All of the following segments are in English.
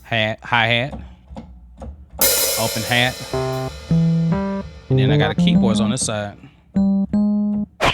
hi-hat, open hat, and then I got a keyboards on this side.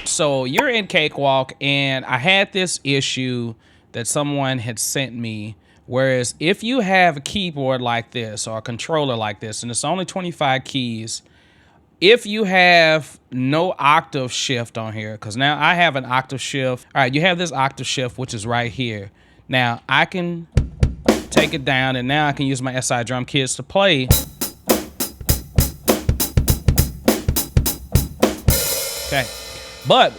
So you're in Cakewalk, and I had this issue that someone had sent me. Whereas if you have a keyboard like this or a controller like this, and it's only 25 keys, if you have no octave shift on here, because now I have an octave shift. All right, you have this octave shift, which is right here. Now I can take it down, and now I can use my SI drum kits to play. Okay, but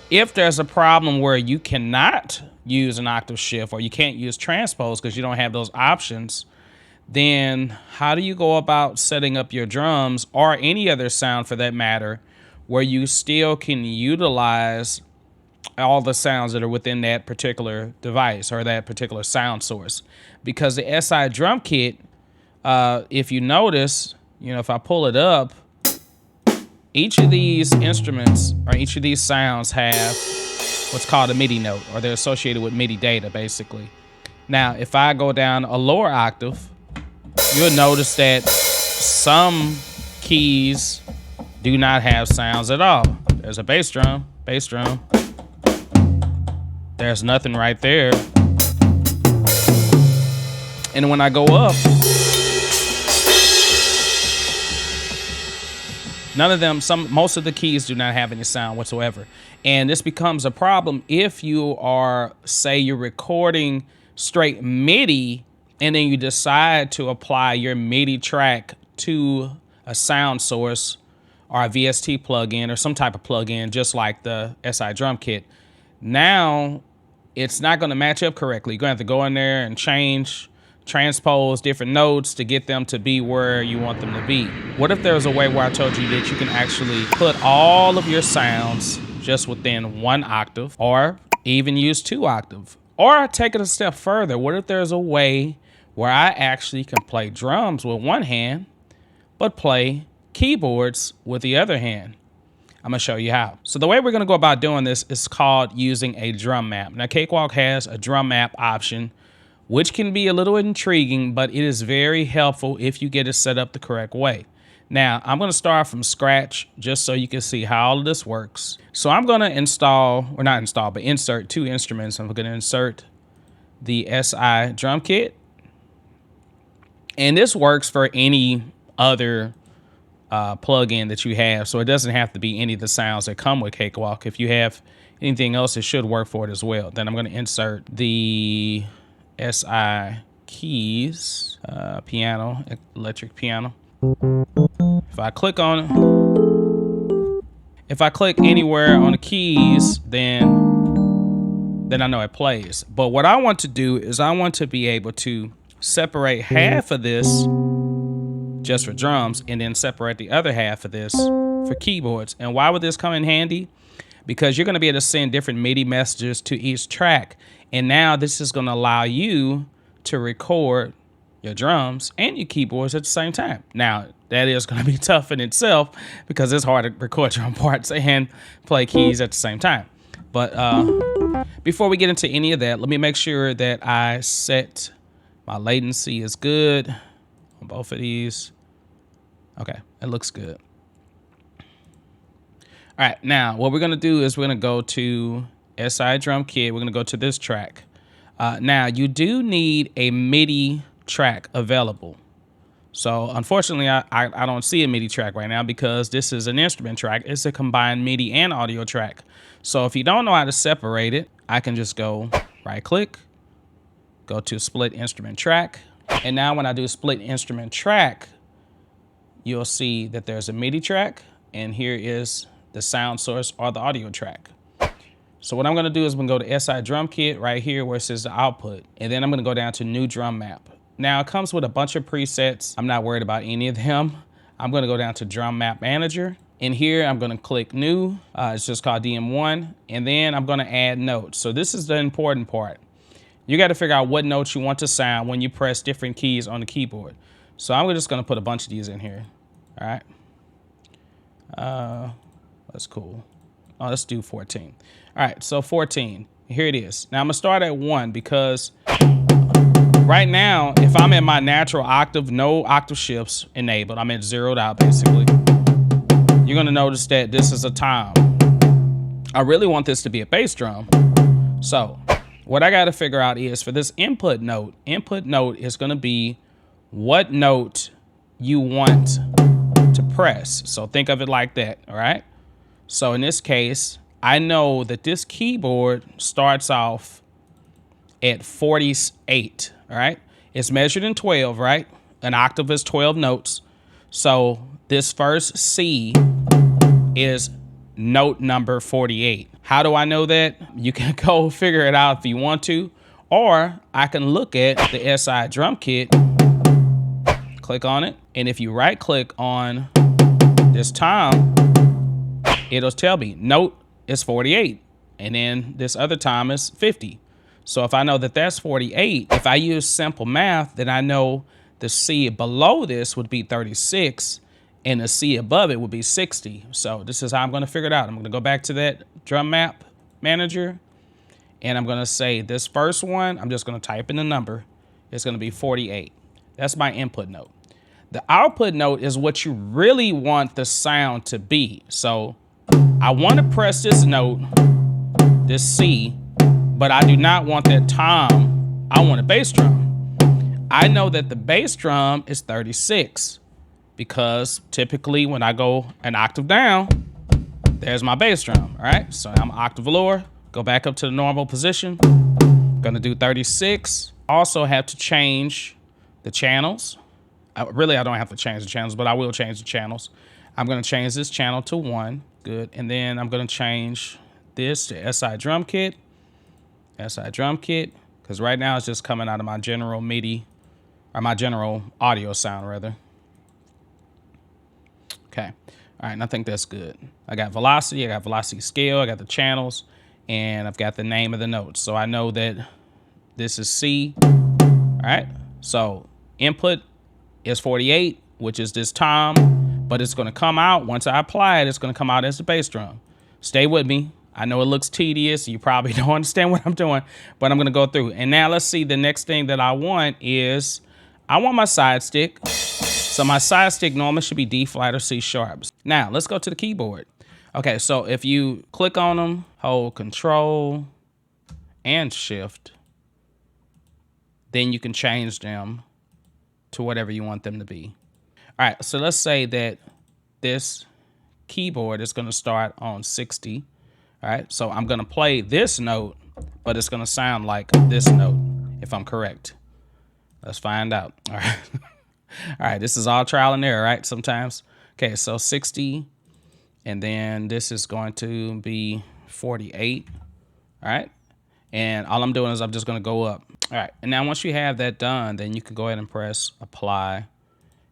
if there's a problem where you cannot use an octave shift or you can't use transpose because you don't have those options, then how do you go about setting up your drums or any other sound for that matter where you still can utilize all the sounds that are within that particular device or that particular sound source? Because the SI drum kit, if you notice, if I pull it up, each of these instruments or each of these sounds have what's called a MIDI note, or they're associated with MIDI data, basically. Now, if I go down a lower octave, you'll notice that some keys do not have sounds at all. There's a bass drum. There's nothing right there. And when I go up, none of them, most of the keys do not have any sound whatsoever. And this becomes a problem if you are, say you're recording straight MIDI and then you decide to apply your MIDI track to a sound source or a VST plugin or some type of plugin, just like the SI drum kit. Now it's not going to match up correctly. You're going to have to go in there and transpose different notes to get them to be where you want them to be. What if there's a way where I told you that you can actually put all of your sounds just within one octave, or even use 2 octave, or take it a step further? What if there's a way where I actually can play drums with one hand, but play keyboards with the other hand? I'm gonna show you how. So the way we're gonna go about doing this is called using a drum map. Now Cakewalk has a drum map option, which can be a little intriguing, but it is very helpful if you get it set up the correct way. Now, I'm gonna start from scratch just so you can see how all of this works. So I'm gonna insert 2 instruments. I'm gonna insert the SI drum kit. And this works for any other plugin that you have. So it doesn't have to be any of the sounds that come with Cakewalk. If you have anything else, it should work for it as well. Then I'm gonna insert the SI keys, piano, electric piano. If I click on it, if I click anywhere on the keys, then I know it plays. But what I want to do is I want to be able to separate half of this just for drums and then separate the other half of this for keyboards. And why would this come in handy? Because you're going to be able to send different MIDI messages to each track. And now this is going to allow you to record your drums and your keyboards at the same time. Now, that is going to be tough in itself because it's hard to record drum parts and play keys at the same time. But before we get into any of that, let me make sure that I set my latency is good on both of these. Okay, it looks good. All right, now what we're gonna do is we're gonna go to SI drum kit. We're gonna go to this track. Now you do need a MIDI track available. So unfortunately, I don't see a MIDI track right now because this is an instrument track. It's a combined MIDI and audio track. So if you don't know how to separate it, I can just go right click, go to split instrument track. And now when I do split instrument track, you'll see that there's a MIDI track and here is the sound source or the audio track. So what I'm gonna do is I'm gonna go to SI drum kit right here where it says the output. And then I'm gonna go down to new drum map. Now it comes with a bunch of presets. I'm not worried about any of them. I'm gonna go down to drum map manager. In here, I'm gonna click new. It's just called DM1. And then I'm gonna add notes. So this is the important part. You gotta figure out what notes you want to sound when you press different keys on the keyboard. So I'm just gonna put a bunch of these in here, all right? That's cool. Oh, let's do 14. All right, so 14, here it is. Now I'm gonna start at 1 because right now, if I'm in my natural octave, no octave shifts enabled, I'm at zeroed out basically, you're gonna notice that this is a tom. I really want this to be a bass drum. So what I gotta figure out is for this input note is gonna be what note you want to press. So think of it like that, all right? So in this case, I know that this keyboard starts off at 48, all right? It's measured in 12, right? An octave is 12 notes. So this first C is note number 48. How do I know that? You can go figure it out if you want to, or I can look at the SI drum kit, click on it, and if you right click on this tom, it'll tell me note is 48, and then this other tom is 50. So if I know that that's 48, if I use simple math, then I know the C below this would be 36, and the C above it would be 60. So this is how I'm gonna figure it out. I'm gonna go back to that drum map manager, and I'm gonna say this first one, I'm just gonna type in the number. It's gonna be 48. That's my input note. The output note is what you really want the sound to be. So I wanna press this note, this C, but I do not want that tom. I want a bass drum. I know that the bass drum is 36 because typically when I go an octave down, there's my bass drum, all right? So I'm octave lower, go back up to the normal position. Gonna do 36. Also have to change the channels. I don't have to change the channels, but I will change the channels. I'm gonna change this channel to 1, good. And then I'm gonna change this to SI drum kit, because right now it's just coming out of my general MIDI, or my general audio sound rather. Okay, all right, and I think that's good. I got velocity scale, I got the channels, and I've got the name of the notes. So I know that this is C, all right? So input is 48, which is this tom, but it's gonna come out, once I apply it, it's gonna come out as the bass drum. Stay with me. I know it looks tedious. You probably don't understand what I'm doing, but I'm gonna go through. And now let's see, the next thing that I want is, I want my side stick. So my side stick normally should be D flat or C sharps. Now let's go to the keyboard. Okay, so if you click on them, hold Control and Shift, then you can change them to whatever you want them to be. All right, so let's say that this keyboard is gonna start on 60. All right, so I'm gonna play this note, but it's gonna sound like this note, if I'm correct. Let's find out, all right. All right, this is all trial and error, right, sometimes. Okay, so 60, and then this is going to be 48, all right? And all I'm doing is I'm just gonna go up. All right, and now once you have that done, then you can go ahead and press apply.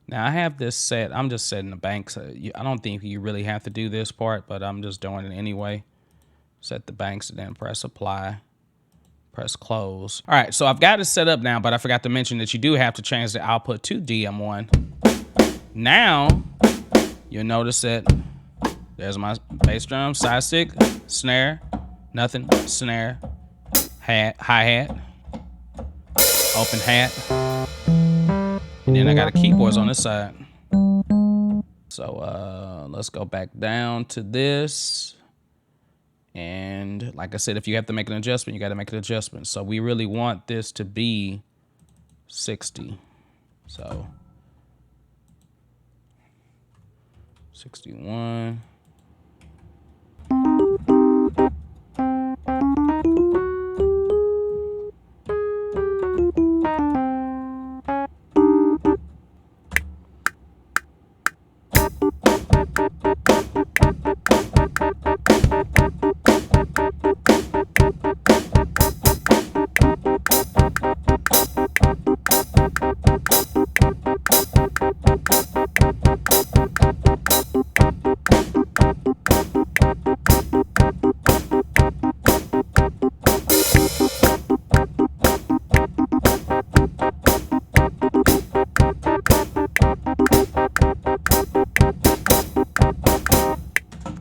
Now I have this set, I'm just setting the banks. I don't think you really have to do this part, but I'm just doing it anyway. Set the banks and then press apply, press close. All right, so I've got it set up now, but I forgot to mention that you do have to change the output to DM1. Now, you'll notice that there's my bass drum, side stick, snare, nothing, snare, hat, hi-hat, open hat, and then I got a keyboards on this side. So let's go back down to this. And like I said, if you have to make an adjustment, you got to make an adjustment. So we really want this to be 60. So 61.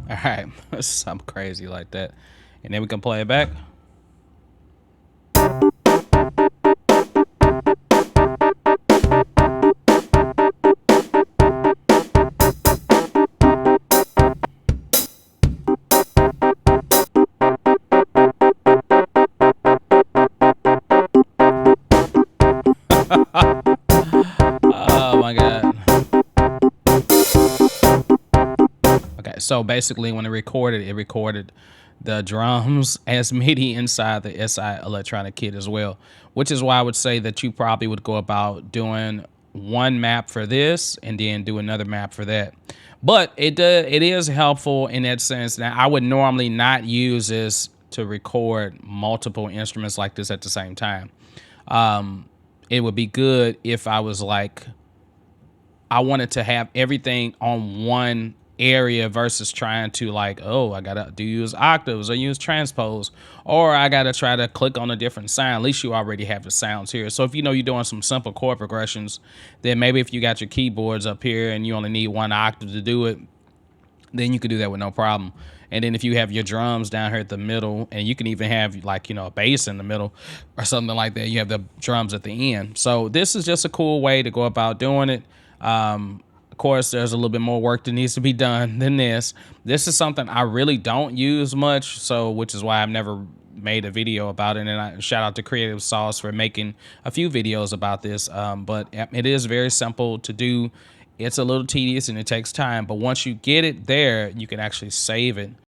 All right, something crazy like that. And then we can play it back. Oh my God. Okay, so basically when it recorded the drums as MIDI inside the SI electronic kit as well, which is why I would say that you probably would go about doing one map for this and then do another map for that. But it is helpful in that sense. Now, I would normally not use this to record multiple instruments like this at the same time. It would be good if I was like, I wanted to have everything on one area versus trying to like, oh, I gotta use octaves or use transpose, or I gotta try to click on a different sound. At least you already have the sounds here. So if you know you're doing some simple chord progressions, then maybe if you got your keyboards up here and you only need one octave to do it, then you could do that with no problem. And then if you have your drums down here at the middle, and you can even have like, a bass in the middle or something like that, you have the drums at the end. So this is just a cool way to go about doing it. Of course, there's a little bit more work that needs to be done than this. This is something I really don't use much, so which is why I've never made a video about it. And I shout out to Creative Sauce for making a few videos about this. But it is very simple to do. It's a little tedious and it takes time, but once you get it there, you can actually save it